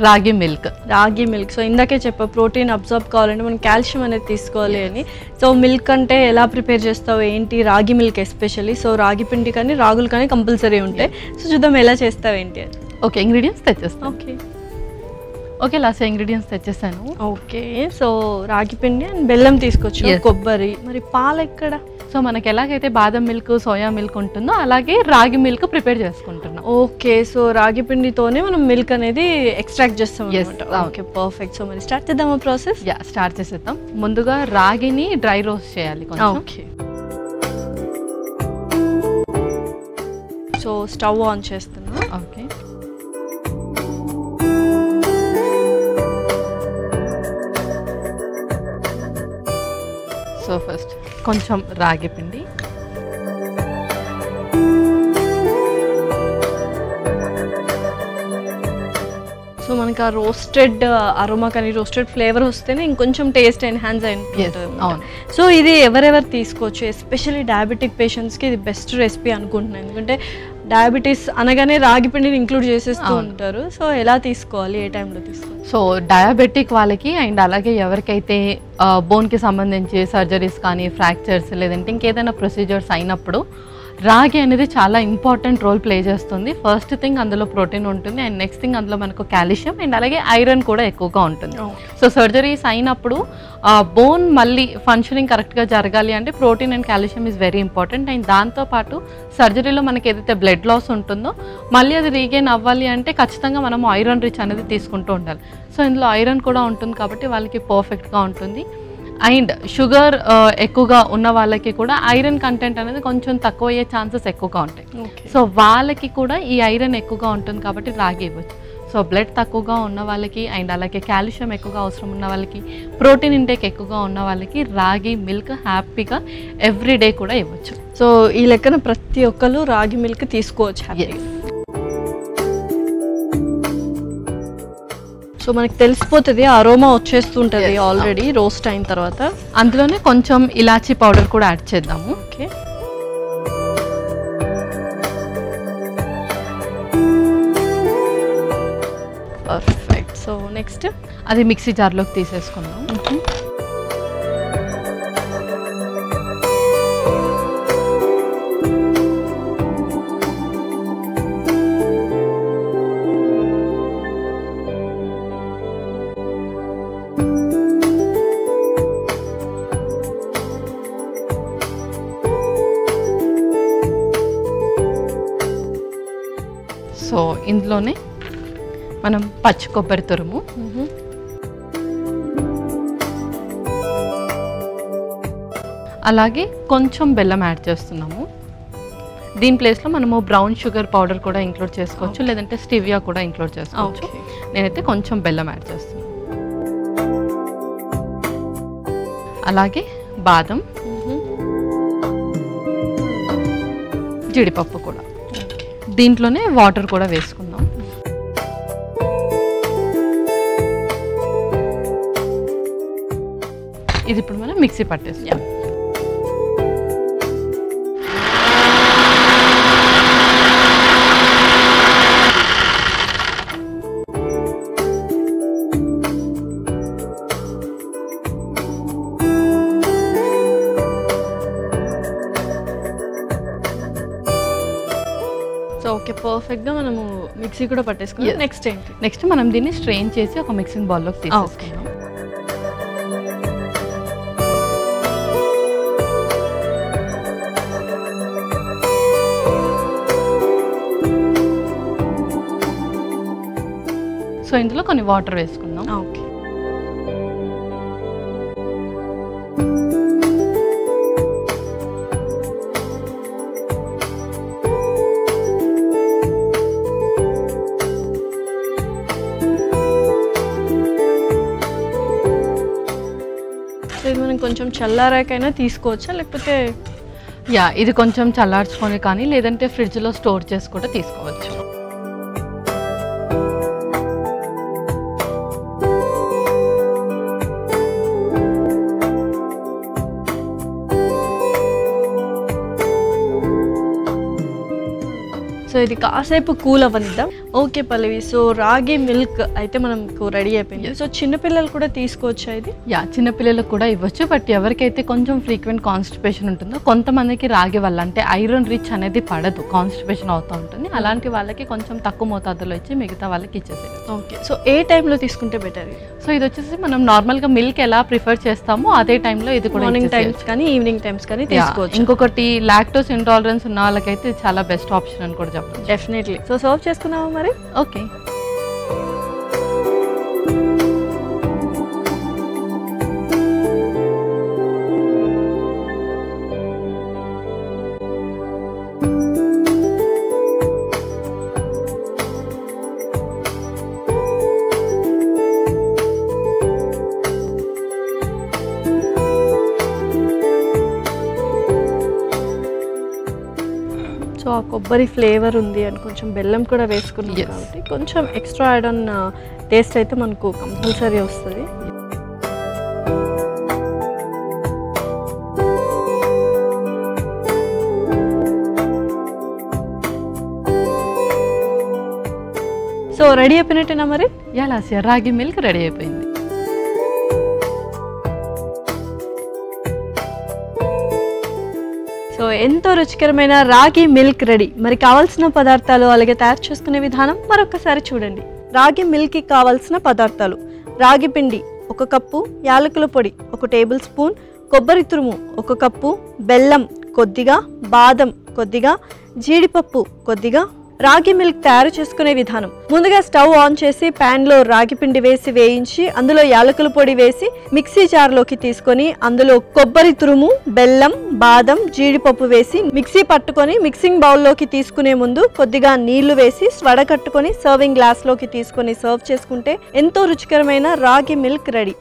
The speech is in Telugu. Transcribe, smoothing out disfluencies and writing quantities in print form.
రాగి మిల్క్. సో ఇందాకే చెప్పా ప్రోటీన్ అబ్జర్వ్ కావాలంటే మనం కాల్షియం అనేది తీసుకోవాలి అని. సో మిల్క్ అంటే ఎలా ప్రిపేర్ చేస్తావు ఏంటి? రాగి మిల్క్ ఎస్పెషల్లీ. సో రాగి పిండి కానీ రాగులు కానీ కంపల్సరీ ఉంటాయి. సో చూద్దాం ఎలా చేస్తావు ఏంటి అని. ఓకే, ఇంగ్రీడియంట్స్ తెచ్చేస్తాం. ఓకే లాస్ట్ ఇంగ్రీడియంట్స్ తెచ్చేసాను. ఓకే, సో రాగి పిండి అండ్ బెల్లం తీసుకొచ్చు, కొబ్బరి. మరి పాలు ఎక్కడ? సో మనకి ఎలాగైతే బాదం మిల్క్ సోయా మిల్క్ ఉంటుందో అలాగే రాగి మిల్క్ ప్రిపేర్ చేసుకుంటున్నాం. ఓకే, సో రాగి పిండితోనే మనం మిల్క్ అనేది ఎక్స్ట్రాక్ట్ చేస్తాం. Okay perfect. సో మరి స్టార్ట్ చేద్దామా ప్రాసెస్? స్టార్ట్ చేసేద్దాం. ముందుగా రాగిని డ్రై రోస్ట్ చేయాలి కొంచెం. ఓకే, సో స్టవ్ ఆన్ చేస్తున్నా. ఓకే, సో ఫస్ట్ కొంచెం రాగి పిండి, సో మనకి ఆ రోస్టెడ్ అరోమా కానీ రోస్టెడ్ ఫ్లేవర్ వస్తేనే ఇంకొంచెం టేస్ట్ ఎన్హాన్స్ అయింది. అవును. సో ఇది ఎవరెవరు తీసుకోవచ్చు? ఎస్పెషల్లీ డయాబెటిక్ పేషెంట్స్కి ఇది బెస్ట్ రెసిపీ అనుకుంటున్నాను. ఎందుకంటే డయాబెటీస్ అనగానే రాగి పిండిని ఇంక్లూడ్ చేసేస్తూ ఉంటారు. సో ఎలా తీసుకోవాలి, ఏ టైంలో తీసుకోవాలి? సో డయాబెటిక్ వాళ్ళకి అండ్ అలాగే ఎవరికైతే బోన్కి సంబంధించి సర్జరీస్ కానీ ఫ్రాక్చర్స్ లేదంటే ఇంకేదైనా ప్రొసీజర్స్ అయినప్పుడు రాగి అనేది చాలా ఇంపార్టెంట్ రోల్ ప్లే చేస్తుంది. ఫస్ట్ థింగ్ అందులో ప్రోటీన్ ఉంటుంది అండ్ నెక్స్ట్ థింగ్ అందులో మనకు కాల్షియం అండ్ అలాగే ఐరన్ కూడా ఎక్కువగా ఉంటుంది. సో సర్జరీస్ అయినప్పుడు బోన్ మళ్ళీ ఫంక్షనింగ్ కరెక్ట్గా జరగాలి అంటే protein and calcium is very important. And దాంతోపాటు సర్జరీలో మనకి ఏదైతే బ్లడ్ లాస్ ఉంటుందో మళ్ళీ అది రీగెయిన్ అవ్వాలి అంటే ఖచ్చితంగా మనం ఐరన్ రిచ్ అనేది తీసుకుంటూ ఉండాలి. సో ఇందులో ఐరన్ కూడా ఉంటుంది కాబట్టి వాళ్ళకి పర్ఫెక్ట్గా ఉంటుంది. అండ్ షుగర్ ఎక్కువగా ఉన్న వాళ్ళకి కూడా ఐరన్ కంటెంట్ అనేది కొంచెం తక్కువ అయ్యే ఛాన్సెస్ ఎక్కువగా ఉంటాయి. సో వాళ్ళకి కూడా ఈ ఐరన్ ఎక్కువగా ఉంటుంది కాబట్టి రాగి ఇవ్వచ్చు. సో బ్లడ్ తక్కువగా ఉన్న వాళ్ళకి అండ్ అలాగే కాల్షియం ఎక్కువగా అవసరం ఉన్న వాళ్ళకి, ప్రోటీన్ ఇంటేక్ ఎక్కువగా ఉన్న వాళ్ళకి రాగి మిల్క్ హ్యాపీగా ఎవ్రీడే కూడా ఇవ్వచ్చు. సో ఈ లెక్కన ప్రతి ఒక్కరు రాగి మిల్క్ తీసుకోవచ్చు హ్యాపీగా. సో మనకి తెలిసిపోతుంది, అరోమా వచ్చేస్తుంటుంది ఆల్రెడీ రోస్ట్ అయిన తర్వాత. అందులోనే కొంచెం ఇలాచీ పౌడర్ కూడా యాడ్ చేద్దాము. Okay, perfect. సో నెక్స్ట్ అది మిక్సీ జార్లోకి తీసేసుకుందాం. సో ఇందులోనే మనం పచ్చి కొబ్బరి తురుము, అలాగే కొంచెం బెల్లం యాడ్ చేస్తున్నాము. దీని ప్లేస్లో మనము బ్రౌన్ షుగర్ పౌడర్ కూడా ఇంక్లూడ్ చేసుకోవచ్చు, లేదంటే స్టివియా కూడా ఇంక్లూడ్ చేసుకోవచ్చు. నేనైతే కొంచెం బెల్లం యాడ్ చేస్తున్నాను. అలాగే బాదం, జీడిపప్పు కూడా. దీంట్లోనే వాటర్ కూడా వేసుకుందాం. ఇది ఇప్పుడు మనం మిక్సీ పట్టేస్తాం. సో ఓకే, పర్ఫెక్ట్గా మనము మిక్సీ కూడా పట్టేసుకున్నాం. నెక్స్ట్ ఏంటి? నెక్స్ట్ మనం దీన్ని స్ట్రెయిన్ చేసి ఒక మిక్సింగ్ బౌల్లోకి తీసుకుందాం. సో ఇందులో కొన్ని వాటర్ వేసుకుందాం. ఓకే, ఇది మనం కొంచెం చల్లారాకైనా తీసుకోవచ్చా లేకపోతే? ఇది కొంచెం చల్లార్చుకొని కానీ లేదంటే ఫ్రిడ్జ్లో స్టోర్ చేసి కూడా తీసుకోవచ్చు. సో ఇది కాసేపు కూల్ అవ్వనిద్దాం. ఓకే పల్లవి, సో రాగి మిల్క్ అయితే మనకు రెడీ అయిపోయింది. సో చిన్నపిల్లలు కూడా తీసుకోవచ్చా ఇది? యా, చిన్నపిల్లలకు కూడా ఇవ్వచ్చు. బట్ ఎవరికైతే కొంచెం ఫ్రీక్వెంట్ కాన్స్టిపేషన్ ఉంటుందో, కొంతమందికి రాగి వల్ల అంటే ఐరన్ రిచ్ అనేది పడదు, కాన్స్టిపేషన్ అవుతూ ఉంటుంది. అలాంటి వాళ్ళకి కొంచెం తక్కువ మోతాదులో ఇచ్చి మిగతా వాళ్ళకి ఇచ్చేసేది. ఓకే, సో ఏ టైంలో తీసుకుంటే బెటర్? సో ఇది వచ్చేసి మనం నార్మల్గా మిల్క్ ఎలా ప్రిఫర్ చేస్తామో అదే టైంలో ఇది కూడా మార్నింగ్ టైమ్స్ కానీ ఈవినింగ్ టైమ్స్ కానీ తీసుకోవచ్చు. ఇంకొకటి లాక్టోస్ ఇంటాలరెన్స్ ఉన్న వాళ్ళకైతే చాలా బెస్ట్ ఆప్షన్ అని కూడా చెప్పచ్చు. డెఫినెట్లీ. సో సర్వ్ చేసుకున్నావా మరి? ఓకే. సో ఆ కొబ్బరి ఫ్లేవర్ ఉంది అండ్ కొంచెం బెల్లం కూడా వేసుకున్నాం కాబట్టి కొంచెం ఎక్స్ట్రా యాడ్ ఆన్ టేస్ట్ అయితే మనకు కంపల్సరీ వస్తుంది. సో రెడీ అయిపోయినట్టేనా మరి? యా లాస్య, రాగి మిల్క్ రెడీ అయిపోయింది. సో ఎంతో రుచికరమైన రాగి మిల్క్ రెడీ. మరి కావాల్సిన పదార్థాలు అలాగే తయారు చేసుకునే విధానం మరొకసారి చూడండి. రాగి మిల్క్కి కావాల్సిన పదార్థాలు: రాగి పిండి 1 కప్పు, యాలకుల పొడి 1 టేబుల్ స్పూన్, కొబ్బరి తురుము 1 కప్పు, బెల్లం కొద్దిగా, బాదం కొద్దిగా, జీడిపప్పు కొద్దిగా. రాగి మిల్క్ తయారు చేసుకునే విధానం: ముందుగా స్టవ్ ఆన్ చేసి ప్యాన్ లో రాగి పిండి వేసి వేయించి అందులో యాలకుల పొడి వేసి మిక్సీ జార్లోకి తీసుకొని అందులో కొబ్బరి తురుము, బెల్లం, బాదం, జీడిపప్పు వేసి మిక్సీ పట్టుకొని మిక్సింగ్ బౌల్లోకి తీసుకునే ముందు కొద్దిగా నీళ్లు వేసి వడకట్టుకొని సర్వింగ్ గ్లాస్లోకి తీసుకొని సర్వ్ చేసుకుంటే ఎంతో రుచికరమైన రాగి మిల్క్ రెడీ.